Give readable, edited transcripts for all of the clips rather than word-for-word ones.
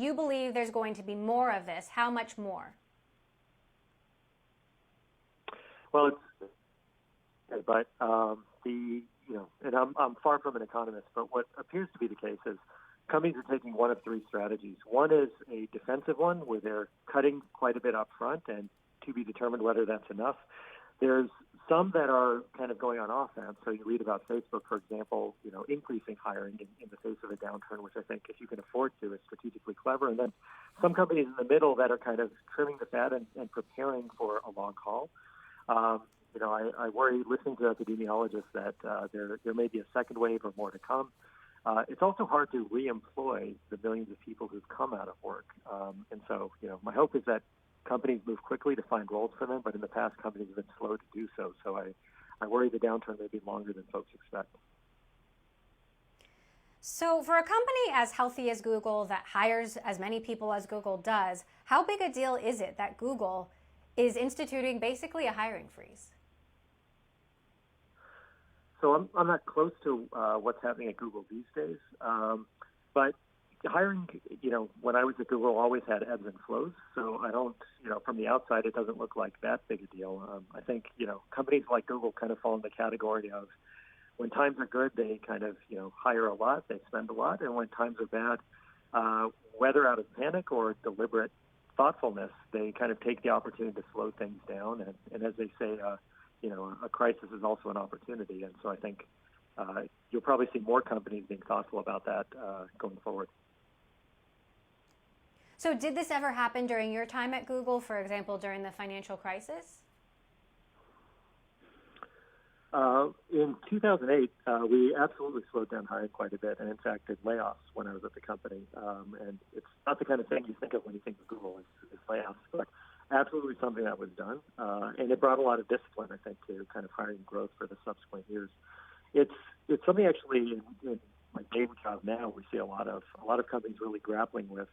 You believe there's going to be more of this. How much more? Well, and I'm far from an economist, but what appears to be the case is companies are taking one of three strategies. One is a defensive one where they're cutting quite a bit up front and to be determined whether that's enough. There's some that are kind of going on offense. So you read about Facebook, for example, increasing hiring in the face of a downturn, which I think if you can afford to is strategically clever. And then some companies in the middle that are kind of trimming the fat and preparing for a long haul. I worry listening to epidemiologists that there may be a second wave or more to come. It's also hard to re-employ the millions of people who've come out of work. And so, my hope is that companies move quickly to find roles for them, but in the past, companies have been slow to do so. So I worry the downturn may be longer than folks expect. So for a company as healthy as Google that hires as many people as Google does, how big a deal is it that Google is instituting basically a hiring freeze? So I'm not close to what's happening at Google these days, but hiring, when I was at Google, always had ebbs and flows. So I don't, from the outside, it doesn't look like that big a deal. I think, companies like Google kind of fall in the category of when times are good, they kind of, hire a lot, they spend a lot. And when times are bad, whether out of panic or deliberate thoughtfulness, they kind of take the opportunity to slow things down. And as they say, a crisis is also an opportunity. And so I think you'll probably see more companies being thoughtful about that going forward. So did this ever happen during your time at Google, for example, during the financial crisis? In 2008, we absolutely slowed down hiring quite a bit, and in fact did layoffs when I was at the company. And it's not the kind of thing you think of when you think of Google is layoffs, but absolutely something that was done. And it brought a lot of discipline, I think, to kind of hiring growth for the subsequent years. It's something actually in my day job now we see a lot of companies really grappling with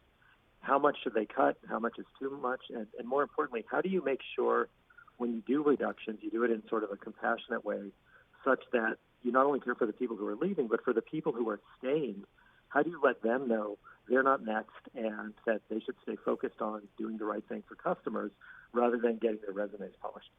how much should they cut, how much is too much, and more importantly, how do you make sure when you do reductions, you do it in sort of a compassionate way such that you not only care for the people who are leaving, but for the people who are staying, how do you let them know they're not next and that they should stay focused on doing the right thing for customers rather than getting their resumes polished?